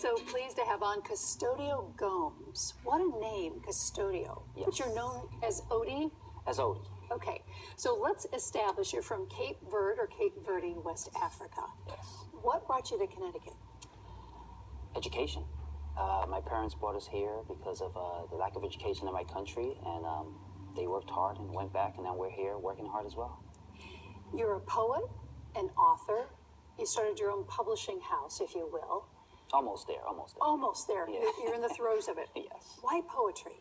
So pleased to have on Custodio Gomes. What a name, Custodio. Yes. But you're known as Odie? As Odie. Okay, so let's establish you're from Cape Verde, West Africa. Yes. What brought you to Connecticut? Education. My parents brought us here because of the lack of education in my country, and they worked hard and went back, and now we're here working hard as well. You're a poet, an author. You started your own publishing house, if you will. Almost there, almost there. Almost there. Yeah. You're in the throes of it. Yes. Why poetry?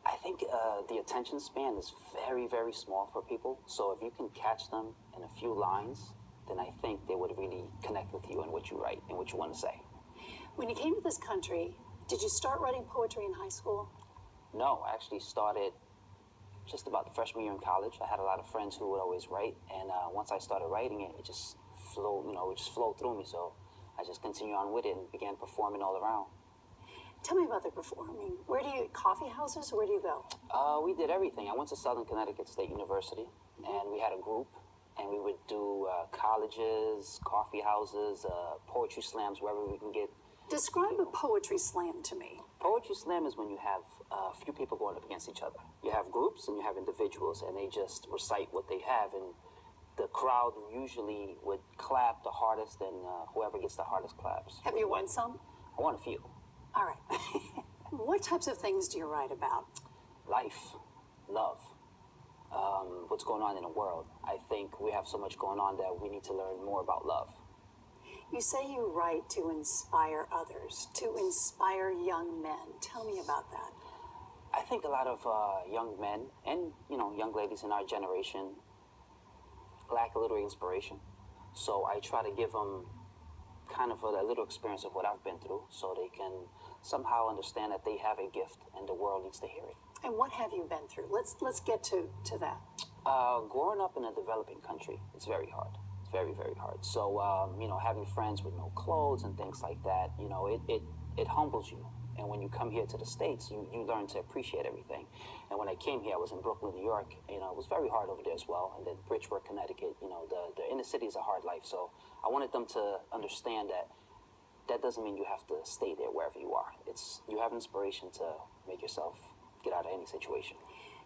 I think the attention span is very, very small for people. So if you can catch them in a few lines, then I think they would really connect with you and what you write and what you want to say. When you came to this country, did you start writing poetry in high school? No, I actually started just about the freshman year in college. I had a lot of friends who would always write, and once I started writing it, it just flowed, it just flowed through me. So I just continued on with it and began performing all around. Tell me about the performing. Where do you, coffee houses, where do you go? We did everything. I went to Southern Connecticut State University, and we had a group, and we would do colleges, coffee houses, poetry slams, wherever we can get. Describe a poetry slam to me. Poetry slam is when you have a few people going up against each other. You have groups and you have individuals, and they just recite what they have, and the crowd usually would clap the hardest, and whoever gets the hardest claps. Have you won some? I won a few. All right. What types of things do you write about? Life, love, what's going on in the world. I think we have so much going on that we need to learn more about love. You say you write to inspire others, to inspire young men. Tell me about that. I think a lot of young men and, young ladies in our generation lack a little inspiration. So I try to give them kind of a little experience of what I've been through so they can somehow understand that they have a gift and the world needs to hear it. And what have you been through? Let's get to that. Growing up in a developing country, it's very hard. It's very, very hard. So, having friends with no clothes and things like that, it humbles you. And when you come here to the States, you learn to appreciate everything. And when I came here, I was in Brooklyn, New York. It was very hard over there as well. And then Bridgeworth, Connecticut, the inner city is a hard life. So I wanted them to understand that doesn't mean you have to stay there wherever you are. You have inspiration to make yourself get out of any situation.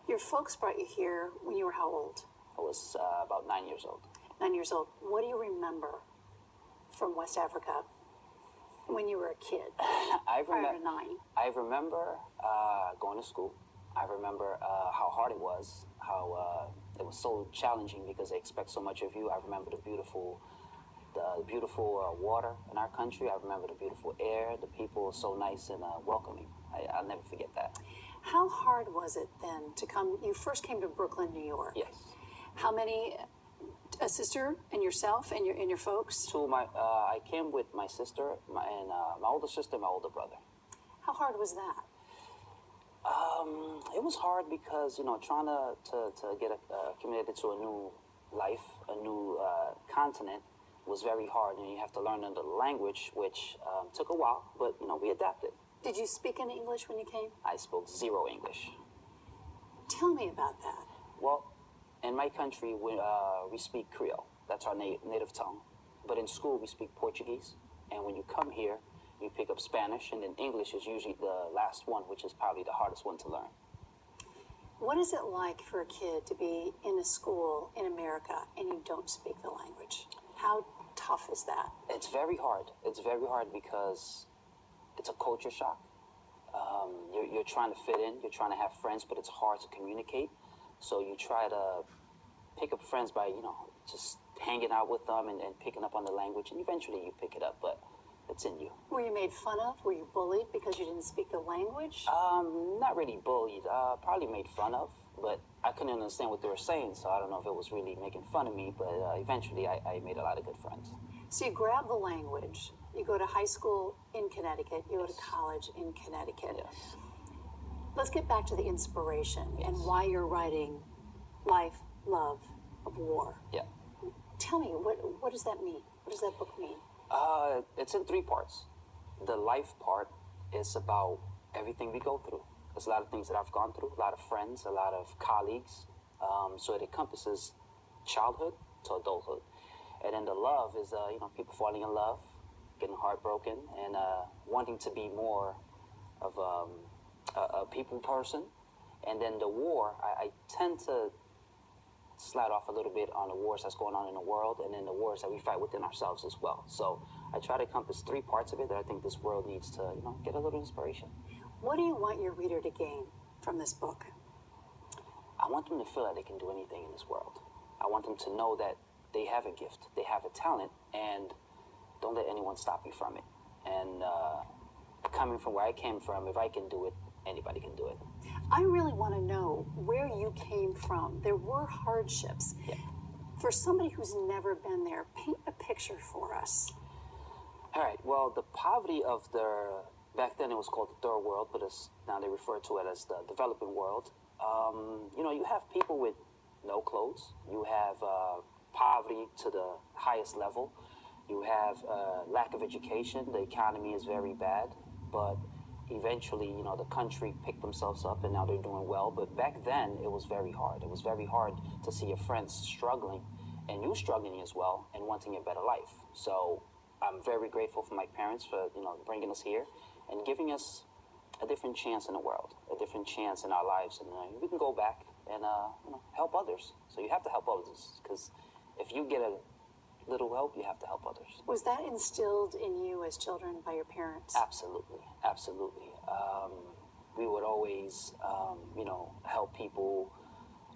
Your folks brought you here when you were how old? I was about 9 years old. 9 years old. What do you remember from West Africa when you were a kid? Prior to 9. I remember going to school. I remember how hard it was, how it was so challenging because they expect so much of you. I remember the beautiful water in our country. I remember the beautiful air. The people were so nice and welcoming. I'll never forget that. How hard was it then to come? You first came to Brooklyn, New York. Yes. How many? A sister and yourself and your folks? I came with my sister my older sister, my older brother. How hard was that? It was hard because trying to get committed to a new life, a new continent was very hard, and you have to learn the language, which took a while, but we adapted. Did you speak in English when you came? I spoke zero English. Tell me about that. Well, in my country, we speak Creole. That's our native tongue. But in school, we speak Portuguese. And when you come here, you pick up Spanish, and then English is usually the last one, which is probably the hardest one to learn. What is it like for a kid to be in a school in America and you don't speak the language? How tough is that? It's very hard. It's very hard because it's a culture shock. You're trying to fit in. You're trying to have friends, but it's hard to communicate. So you try to pick up friends by, just hanging out with them and picking up on the language, and eventually you pick it up, but it's in you. Were you made fun of? Were you bullied because you didn't speak the language? Not really bullied. Probably made fun of, but I couldn't understand what they were saying, so I don't know if it was really making fun of me, but eventually I made a lot of good friends. So you grab the language. You go to high school in Connecticut. You go to college in Connecticut. Yes. Let's get back to the inspiration and why you're writing Life, Love, of War. Yeah. Tell me, what does that mean? What does that book mean? It's in 3 parts. The life part is about everything we go through. There's a lot of things that I've gone through, a lot of friends, a lot of colleagues. So it encompasses childhood to adulthood. And then the love is, people falling in love, getting heartbroken, and wanting to be more of a people person. And then the war, I tend to slide off a little bit on the wars that's going on in the world, and then the wars that we fight within ourselves as well. So I try to encompass three parts of it that I think this world needs to, get a little inspiration. What do you want your reader to gain from this book? I want them to feel that they can do anything in this world. I want them to know that they have a gift, they have a talent, and don't let anyone stop you from it. And coming from where I came from, if I can do it, anybody can do it. I really want to know where you came from. There were hardships. Yeah. For somebody who's never been there, paint a picture for us. All right, well, the poverty of back then it was called the third world, but now they refer to it as the developing world. You have people with no clothes. You have poverty to the highest level. You have lack of education. The economy is very bad, but eventually, the country picked themselves up and now they're doing well. But back then, it was very hard. It was very hard to see your friends struggling and you struggling as well and wanting a better life. So I'm very grateful for my parents for, bringing us here and giving us a different chance in the world, a different chance in our lives. And we can go back and, help others. So you have to help others, because if you get a little help, you have to help others. Was that instilled in you as children by your parents? Absolutely, absolutely. We would always, help people,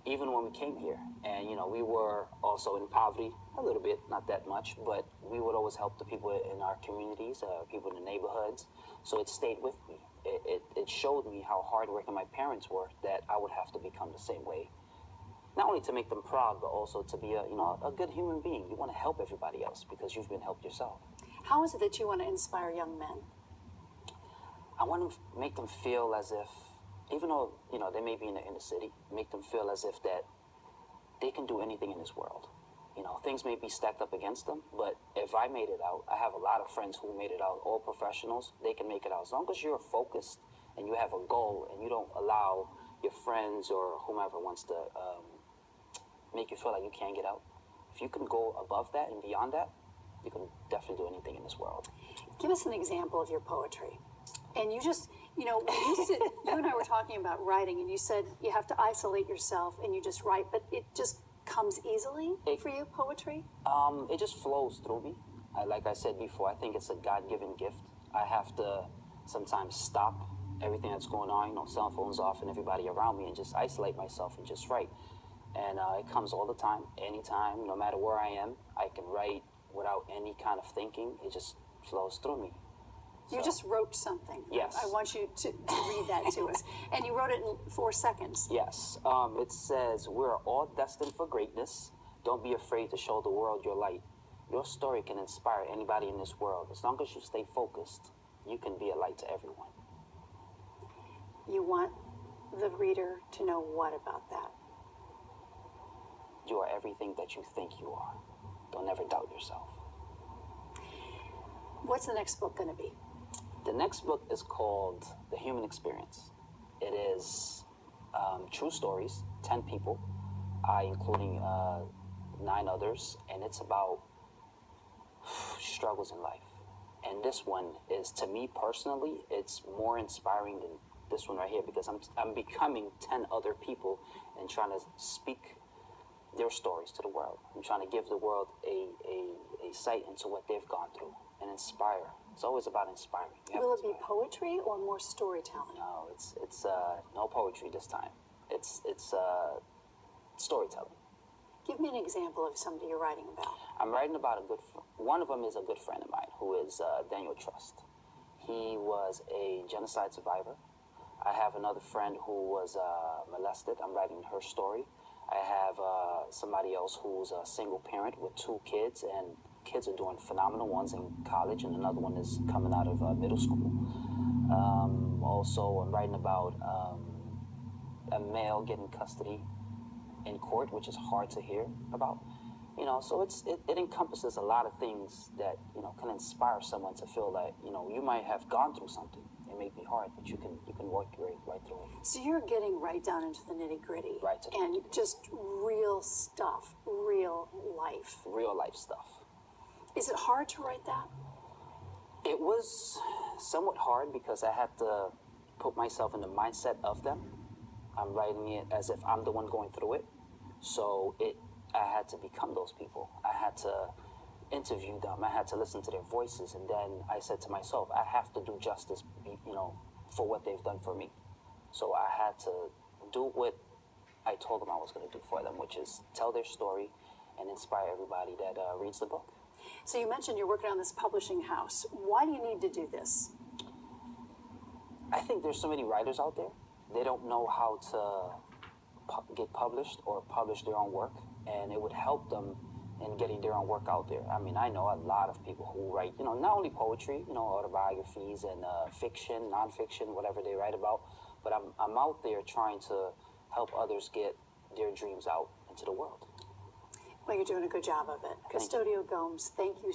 even when we came here. And, we were also in poverty a little bit, not that much, but we would always help the people in our communities, people in the neighborhoods. So it stayed with me. It showed me how hardworking my parents were, that I would have to become the same way. Not only to make them proud, but also to be a good human being. You want to help everybody else because you've been helped yourself. How is it that you want to inspire young men? I want to make them feel as if, even though, they may be in the inner city, make them feel as if that they can do anything in this world. Things may be stacked up against them, but if I made it out, I have a lot of friends who made it out, all professionals, they can make it out. As long as you're focused and you have a goal and you don't allow your friends or whomever wants to make you feel like you can't get out. If you can go above that and beyond that, you can definitely do anything in this world. Give us an example of your poetry. And you just, you and I were talking about writing, and you said you have to isolate yourself and you just write, but it just comes easily for you, poetry? It just flows through me. Like I said before, I think it's a God-given gift. I have to sometimes stop everything that's going on, cell phones off and everybody around me, and just isolate myself and just write. And it comes all the time, anytime, no matter where I am. I can write without any kind of thinking. It just flows through me. You just wrote something. Yes. I want you to read that to us. And you wrote it in 4 seconds. Yes. It says, "We're all destined for greatness. Don't be afraid to show the world your light. Your story can inspire anybody in this world. As long as you stay focused, you can be a light to everyone." You want the reader to know what about that? You are everything that you think you are. Don't ever doubt yourself. What's the next book going to be? The next book is called The Human Experience. It is true stories, 10 people, including 9 others, and it's about struggles in life. And this one is, to me personally, it's more inspiring than this one right here, because I'm becoming 10 other people and trying to speak their stories to the world. I'm trying to give the world a sight into what they've gone through and inspire. It's always about inspiring. Will it be poetry or more storytelling? No, it's no poetry this time. It's storytelling. Give me an example of somebody you're writing about. I'm writing about one of them is a good friend of mine, who is Daniel Trust. He was a genocide survivor. I have another friend who was molested. I'm writing her story. I have somebody else who's a single parent with 2 kids, and kids are doing phenomenal. One's in college and another one is coming out of middle school. Also, I'm writing about a male getting custody in court, which is hard to hear about. So it encompasses a lot of things that, can inspire someone to feel that, you might have gone through something. It may be hard, but you can work right through it. So you're getting right down into the nitty-gritty. Right to the and nitty-gritty. Just real stuff, real life. Real life stuff. Is it hard to write that? was somewhat hard because I had to put myself in the mindset of them. I'm writing it as if I'm the one going through it. So I had to become those people. I had to interview them. I had to listen to their voices. And then I said to myself, I have to do justice, for what they've done for me. So I had to do what I told them I was going to do for them, which is tell their story and inspire everybody that reads the book. So you mentioned you're working on this publishing house. Why do you need to do this? I think there's so many writers out there. They don't know how to get published or publish their own work, and it would help them in getting their own work out there. I mean, I know a lot of people who write, not only poetry, autobiographies and fiction, nonfiction, whatever they write about, but I'm out there trying to help others get their dreams out into the world. Well, you're doing a good job of it. Custodio Gomes, thank you